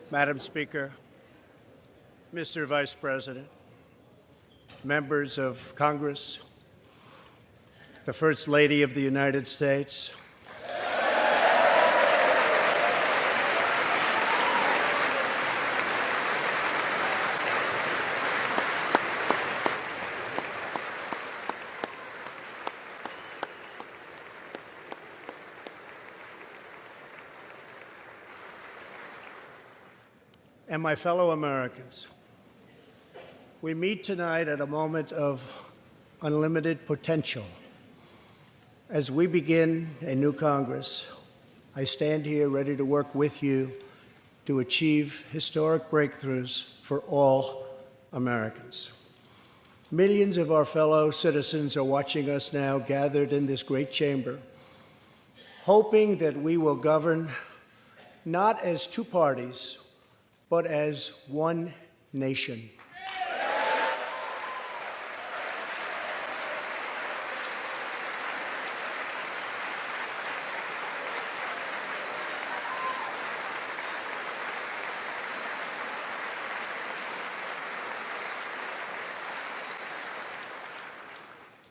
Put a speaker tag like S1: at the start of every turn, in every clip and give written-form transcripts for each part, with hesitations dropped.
S1: Madam Speaker, Mr. Vice President, members of Congress, the First Lady of the United States, and my fellow Americans. We meet tonight at a moment of unlimited potential. As we begin a new Congress, I stand here ready to work with you to achieve historic breakthroughs for all Americans. Millions of our fellow citizens are watching us now gathered in this great chamber, hoping that we will govern not as two parties, but as one nation.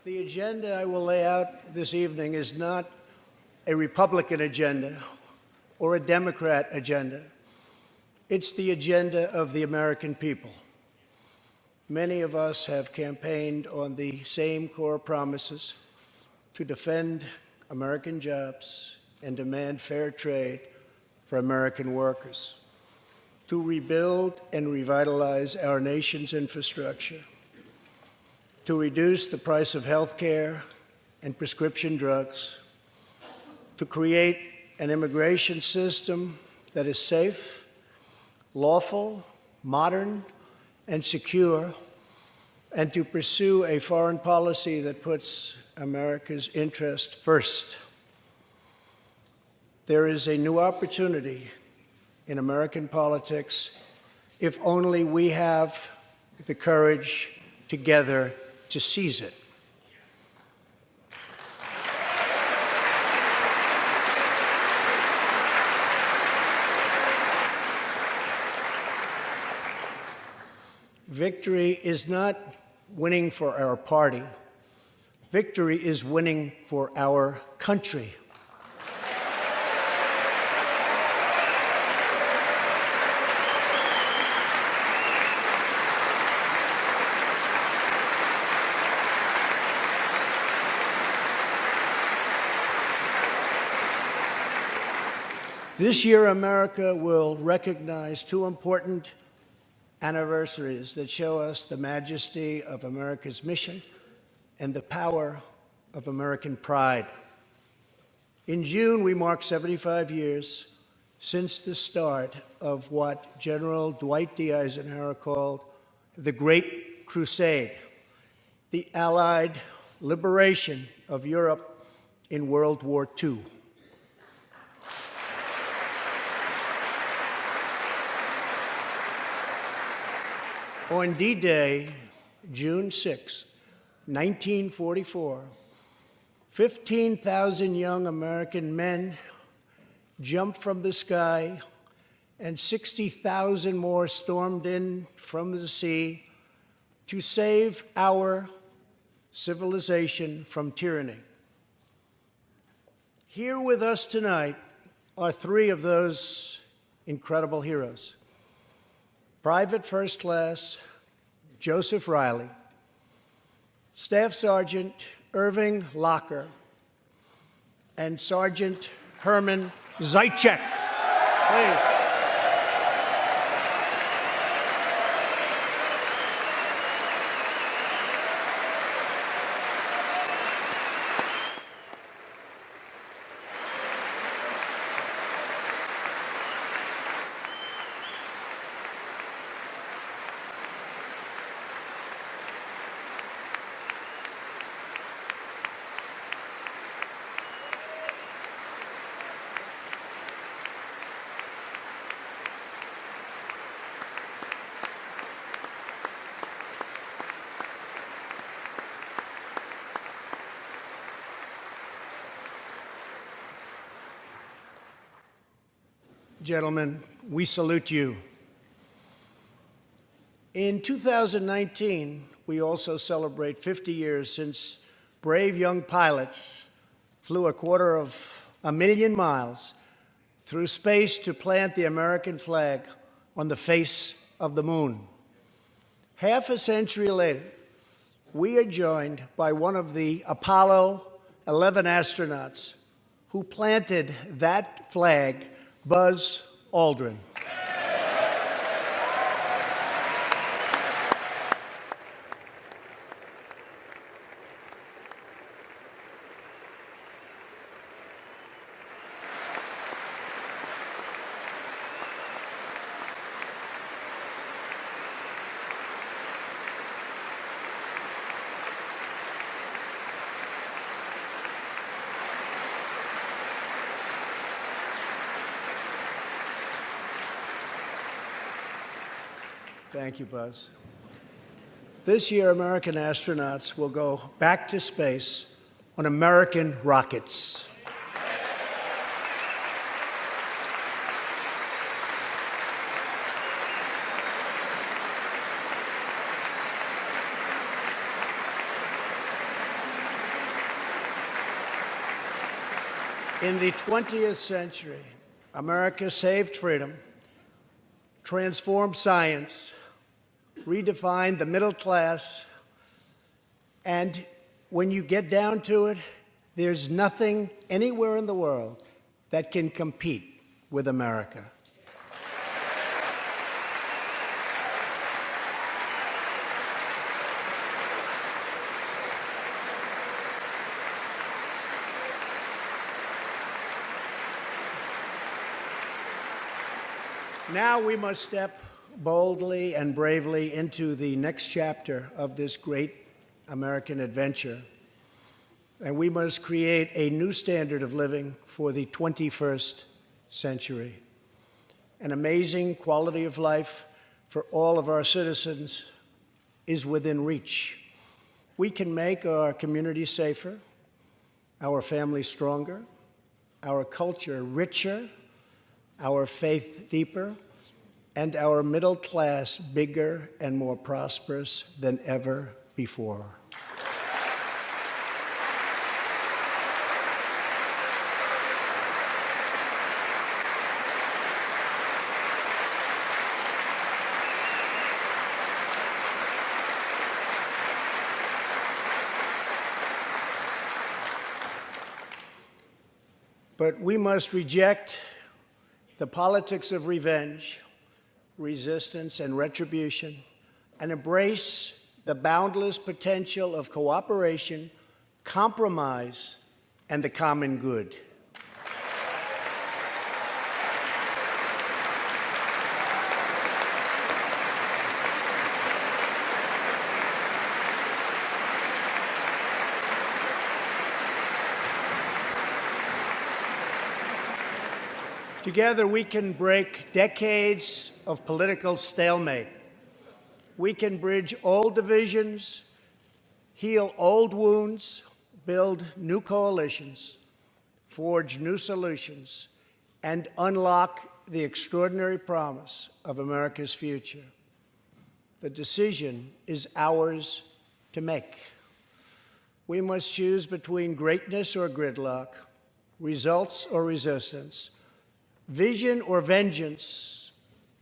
S1: The agenda I will lay out this evening is not a Republican agenda or a Democrat agenda. It's the agenda of the American people. Many of us have campaigned on the same core promises: to defend American jobs and demand fair trade for American workers, to rebuild and revitalize our nation's infrastructure, to reduce the price of health care and prescription drugs, to create an immigration system that is safe, lawful, modern, and secure, and to pursue a foreign policy that puts America's interest first. There is a new opportunity in American politics if only we have the courage together to seize it. Victory is not winning for our party. Victory is winning for our country. This year, America will recognize two important anniversaries that show us the majesty of America's mission and the power of American pride. In June, we mark 75 years since the start of what General Dwight D. Eisenhower called the Great Crusade, the Allied liberation of Europe in World War II. On D-Day, June 6, 1944, 15,000 young American men jumped from the sky, and 60,000 more stormed in from the sea to save our civilization from tyranny. Here with us tonight are three of those incredible heroes: Private First Class Joseph Riley, Staff Sergeant Irving Locker, and Sergeant Herman Zaitchik. Please. Gentlemen, we salute you. In 2019, we also celebrate 50 years since brave young pilots flew 250,000 miles through space to plant the American flag on the face of the moon. Half a century later, we are joined by one of the Apollo 11 astronauts who planted that flag, Buzz Aldrin. Thank you, Buzz. This year, American astronauts will go back to space on American rockets. In the 20th century, America saved freedom, transformed science, redefined the middle class, and when you get down to it, there's nothing anywhere in the world that can compete with America. Now we must step boldly and bravely into the next chapter of this great American adventure. And we must create a new standard of living for the 21st century. An amazing quality of life for all of our citizens is within reach. We can make our communities safer, our families stronger, our culture richer, our faith deeper, and our middle class bigger and more prosperous than ever before. But we must reject the politics of revenge, resistance, and retribution, and embrace the boundless potential of cooperation, compromise, and the common good. Together, we can break decades of political stalemate. We can bridge old divisions, heal old wounds, build new coalitions, forge new solutions, and unlock the extraordinary promise of America's future. The decision is ours to make. We must choose between greatness or gridlock, results or resistance, vision or vengeance,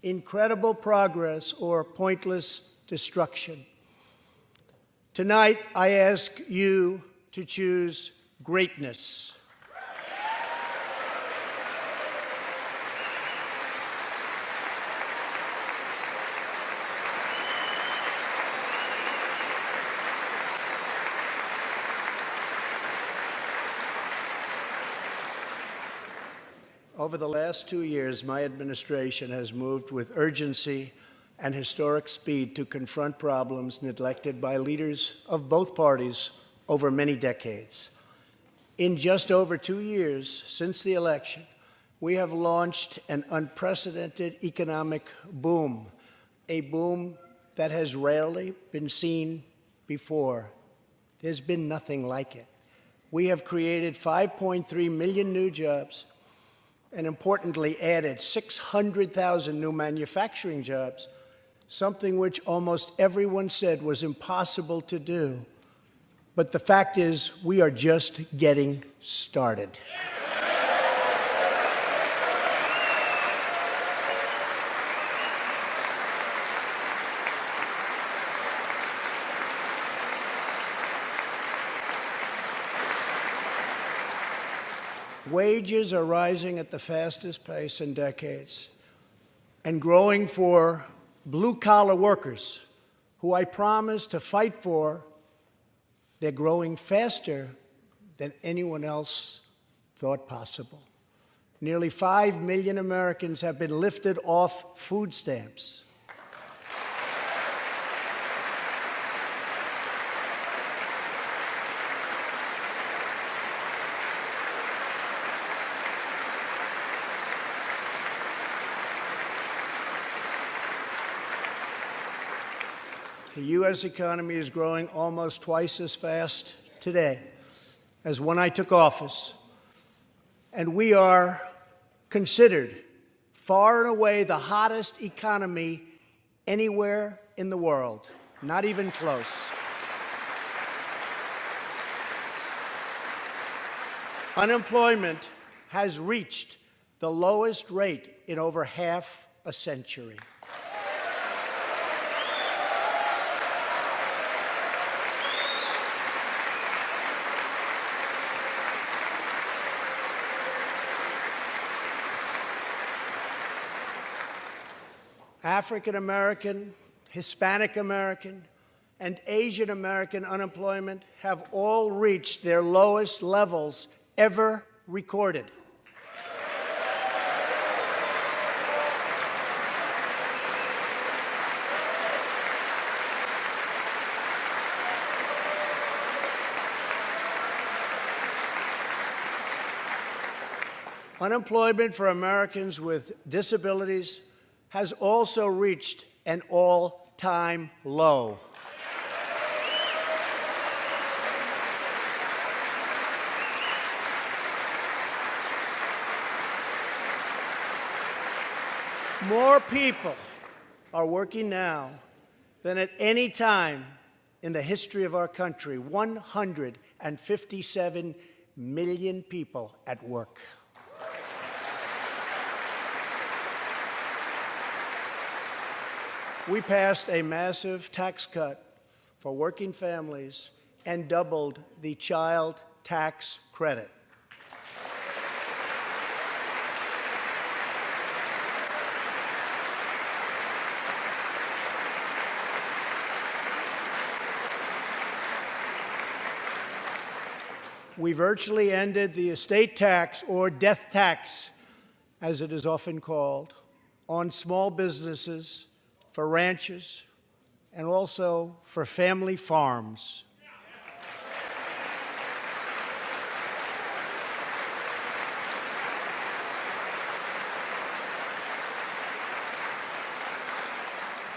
S1: incredible progress or pointless destruction. Tonight, I ask you to choose greatness. Over the last 2 years, my administration has moved with urgency and historic speed to confront problems neglected by leaders of both parties over many decades. In just over 2 years since the election, we have launched an unprecedented economic boom, a boom that has rarely been seen before. There's been nothing like it. We have created 5.3 million new jobs, and importantly added 600,000 new manufacturing jobs, something which almost everyone said was impossible to do. But the fact is, we are just getting started. Wages are rising at the fastest pace in decades and growing for blue-collar workers who I promised to fight for. They're growing faster than anyone else thought possible. Nearly 5 million Americans have been lifted off food stamps. The U.S. economy is growing almost twice as fast today as when I took office, and we are considered far and away the hottest economy anywhere in the world, not even close. Unemployment has reached the lowest rate in over half a century. African American, Hispanic American, and Asian American unemployment have all reached their lowest levels ever recorded. Unemployment for Americans with disabilities has also reached an all-time low. More people are working now than at any time in the history of our country. 157 million people at work. We passed a massive tax cut for working families and doubled the child tax credit. We virtually ended the estate tax, or death tax, as it is often called, on small businesses, for ranches, and also for family farms.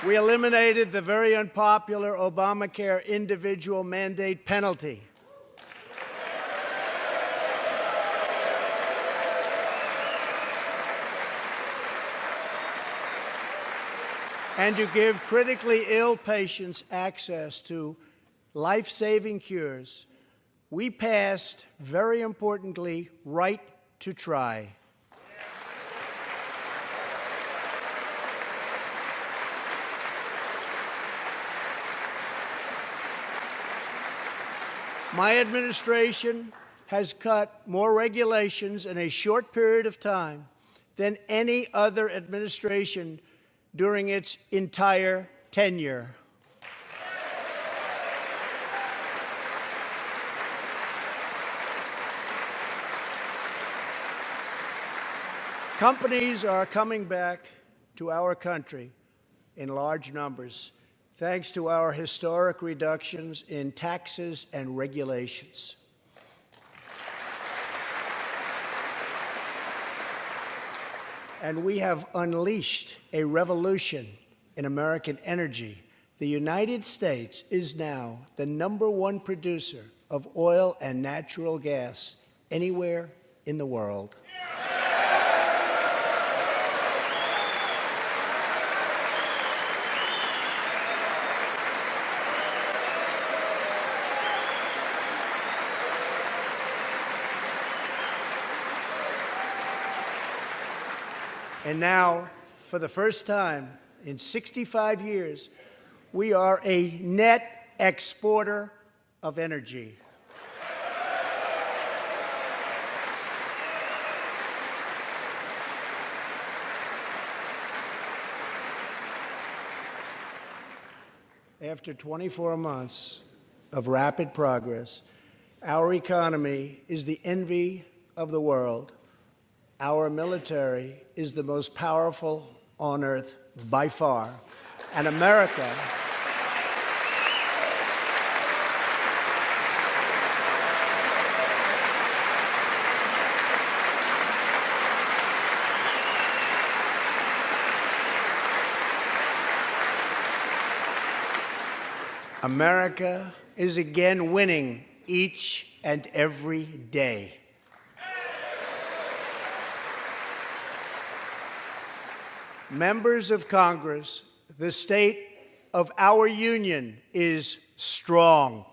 S1: We eliminated the very unpopular Obamacare individual mandate penalty. And to give critically ill patients access to life-saving cures, we passed, very importantly, right to try. My administration has cut more regulations in a short period of time than any other administration during its entire tenure. Companies are coming back to our country in large numbers, thanks to our historic reductions in taxes and regulations. And we have unleashed a revolution in American energy. The United States is now the #1 producer of oil and natural gas anywhere in the world. And now, for the first time in 65 years, we are a net exporter of energy. After 24 months of rapid progress, our economy is the envy of the world. Our military is the most powerful on earth by far. And America America is again winning each and every day. Members of Congress, the state of our union is strong.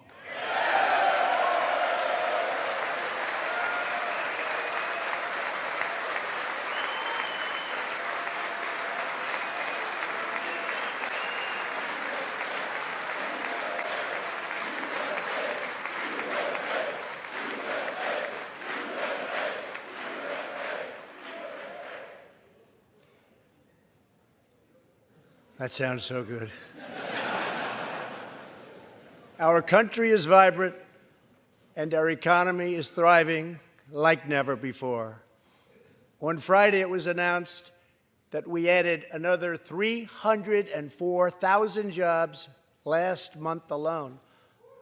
S1: That sounds so good. Our country is vibrant, and our economy is thriving like never before. On Friday, it was announced that we added another 304,000 jobs last month alone,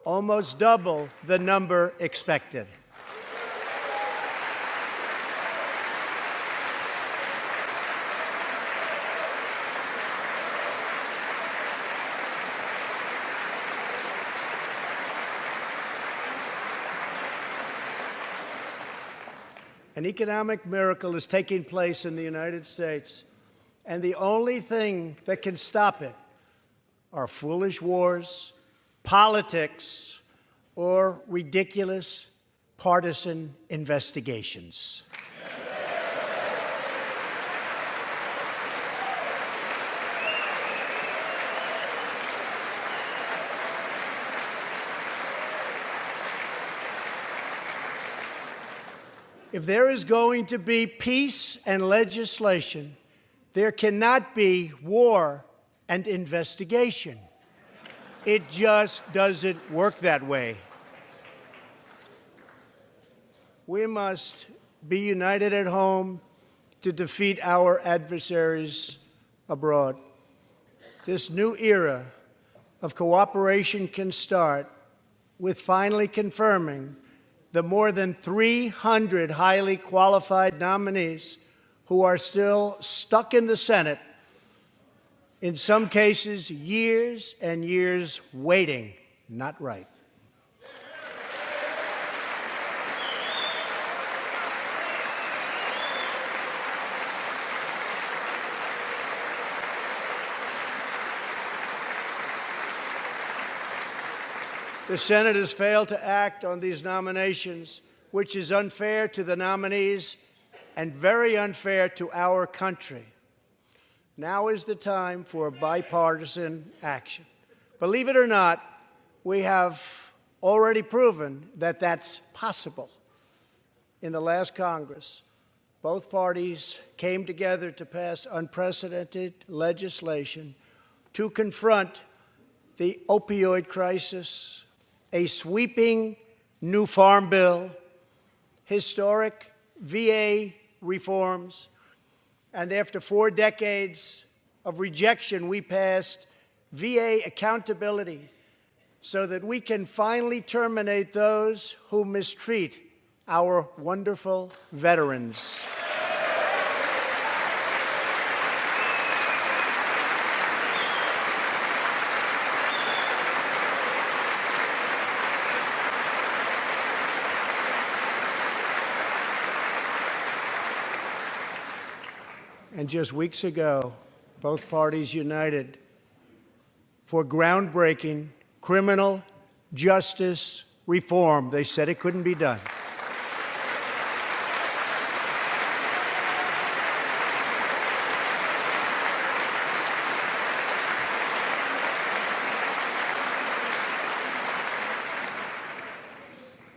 S1: almost double the number expected. An economic miracle is taking place in the United States, and the only thing that can stop it are foolish wars, politics, or ridiculous partisan investigations. If there is going to be peace and legislation, there cannot be war and investigation. It just doesn't work that way. We must be united at home to defeat our adversaries abroad. This new era of cooperation can start with finally confirming the more than 300 highly qualified nominees who are still stuck in the Senate, in some cases years and years waiting. Not right. The Senate has failed to act on these nominations, which is unfair to the nominees and very unfair to our country. Now is the time for bipartisan action. Believe it or not, we have already proven that that's possible. In the last Congress, both parties came together to pass unprecedented legislation to confront the opioid crisis, a sweeping new farm bill, historic VA reforms, and after 4 decades of rejection, we passed VA accountability so that we can finally terminate those who mistreat our wonderful veterans. And just weeks ago, both parties united for groundbreaking criminal justice reform. They said it couldn't be done.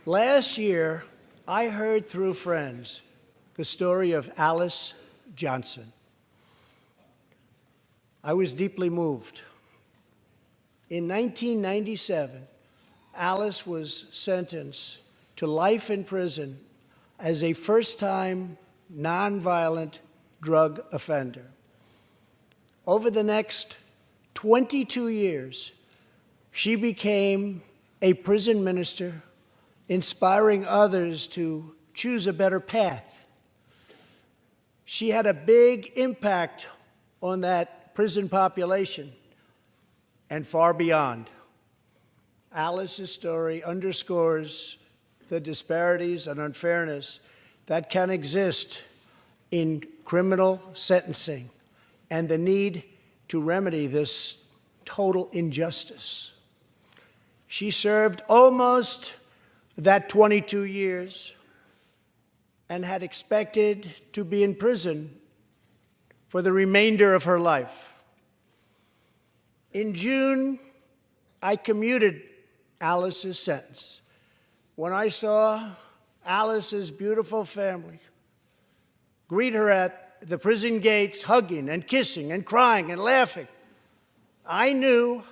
S1: Last year, I heard through friends the story of Alice Johnson. I was deeply moved. In 1997, Alice was sentenced to life in prison as a first-time nonviolent drug offender. Over the next 22 years, she became a prison minister, inspiring others to choose a better path. She had a big impact on that prison population and far beyond. Alice's story underscores the disparities and unfairness that can exist in criminal sentencing and the need to remedy this total injustice. She served almost that 22 years and had expected to be in prison for the remainder of her life. In June, I commuted Alice's sentence. When I saw Alice's beautiful family greet her at the prison gates, hugging and kissing and crying and laughing, I knew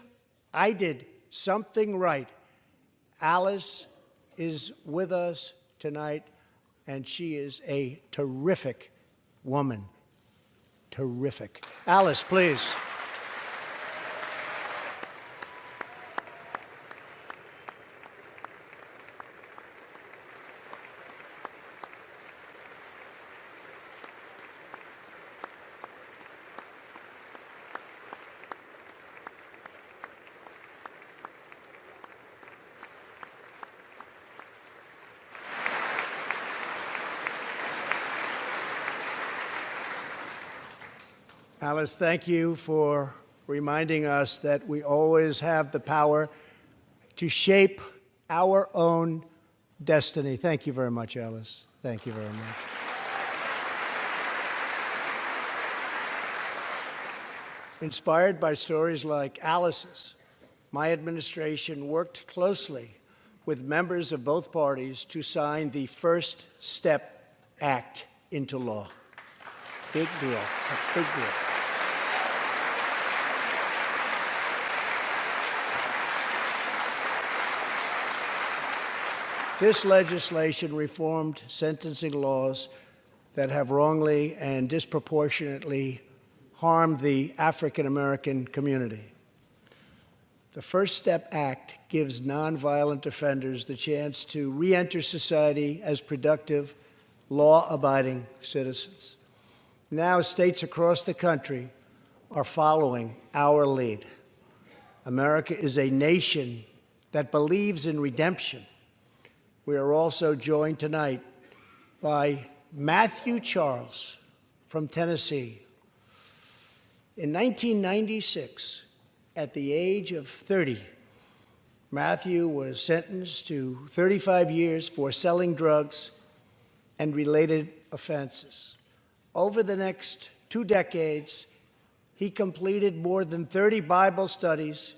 S1: I did something right. Alice is with us tonight, and she is a terrific woman. Terrific. Alice, please. Alice, thank you for reminding us that we always have the power to shape our own destiny. Thank you very much, Alice. Thank you very much. Inspired by stories like Alice's, my administration worked closely with members of both parties to sign the First Step Act into law. Big deal. It's a big deal. This legislation reformed sentencing laws that have wrongly and disproportionately harmed the African American community. The First Step Act gives nonviolent offenders the chance to re-enter society as productive, law-abiding citizens. Now, states across the country are following our lead. America is a nation that believes in redemption. We are also joined tonight by Matthew Charles from Tennessee. In 1996, at the age of 30, Matthew was sentenced to 35 years for selling drugs and related offenses. Over the next 2 decades, he completed more than 30 Bible studies,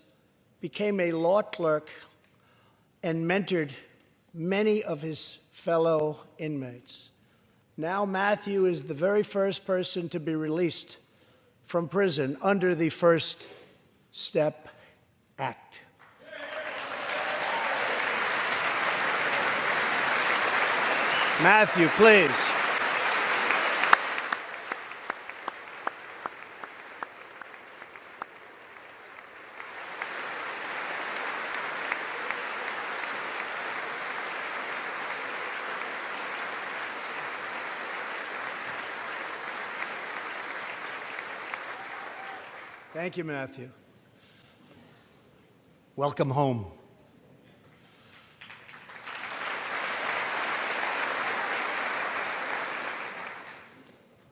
S1: became a law clerk, and mentored many of his fellow inmates. Now Matthew is the very first person to be released from prison under the First Step Act. Matthew, please. Thank you, Matthew. Welcome home.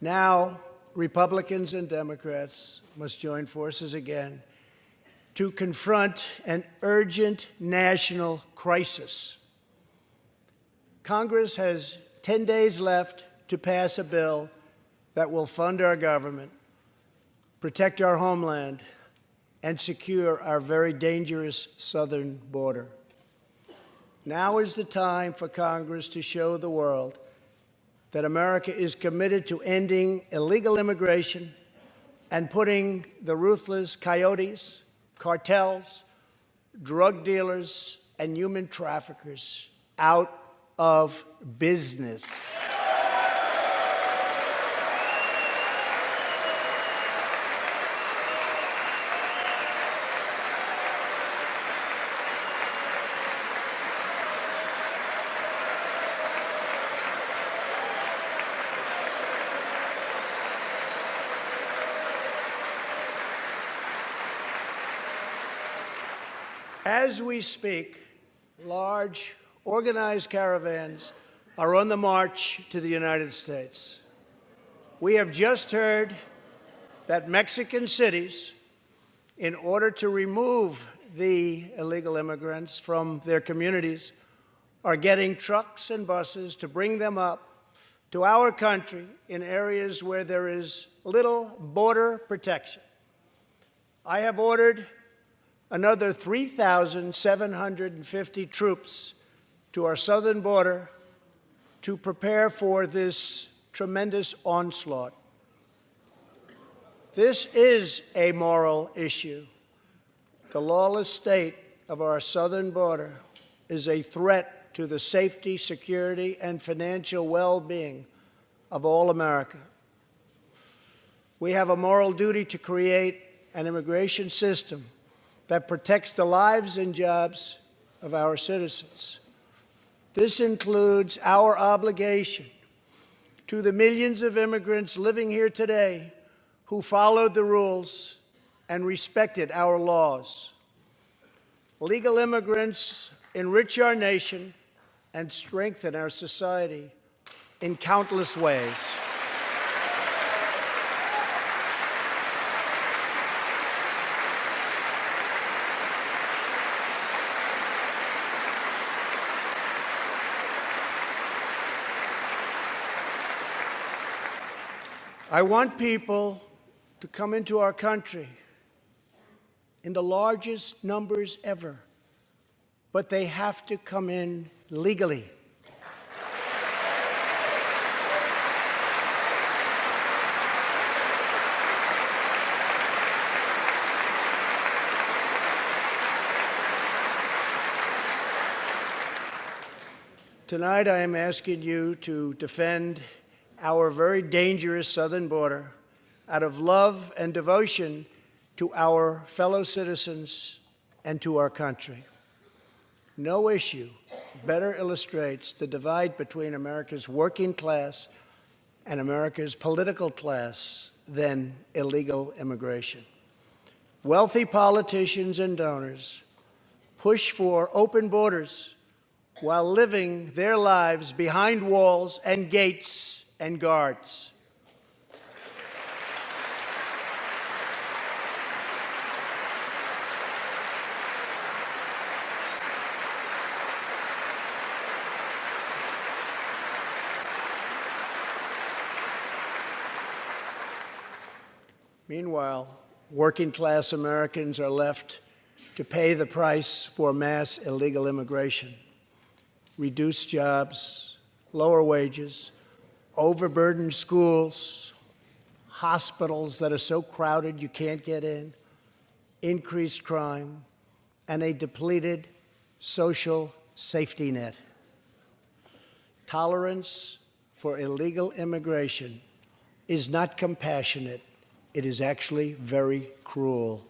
S1: Now, Republicans and Democrats must join forces again to confront an urgent national crisis. Congress has 10 days left to pass a bill that will fund our government, protect our homeland, and secure our very dangerous southern border. Now is the time for Congress to show the world that America is committed to ending illegal immigration and putting the ruthless coyotes, cartels, drug dealers, and human traffickers out of business. As we speak, large, organized caravans are on the march to the United States. We have just heard that Mexican cities, in order to remove the illegal immigrants from their communities, are getting trucks and buses to bring them up to our country in areas where there is little border protection. I have ordered another 3,750 troops to our southern border to prepare for this tremendous onslaught. This is a moral issue. The lawless state of our southern border is a threat to the safety, security, and financial well-being of all America. We have a moral duty to create an immigration system that protects the lives and jobs of our citizens. This includes our obligation to the millions of immigrants living here today who followed the rules and respected our laws. Legal immigrants enrich our nation and strengthen our society in countless ways. I want people to come into our country in the largest numbers ever, but they have to come in legally. Tonight, I am asking you to defend our very dangerous southern border out of love and devotion to our fellow citizens and to our country. No issue better illustrates the divide between America's working class and America's political class than illegal immigration. Wealthy politicians and donors push for open borders while living their lives behind walls and gates and guards. Meanwhile, working-class Americans are left to pay the price for mass illegal immigration. Reduced jobs, lower wages, overburdened schools, hospitals that are so crowded you can't get in, increased crime, and a depleted social safety net. Tolerance for illegal immigration is not compassionate. It is actually very cruel.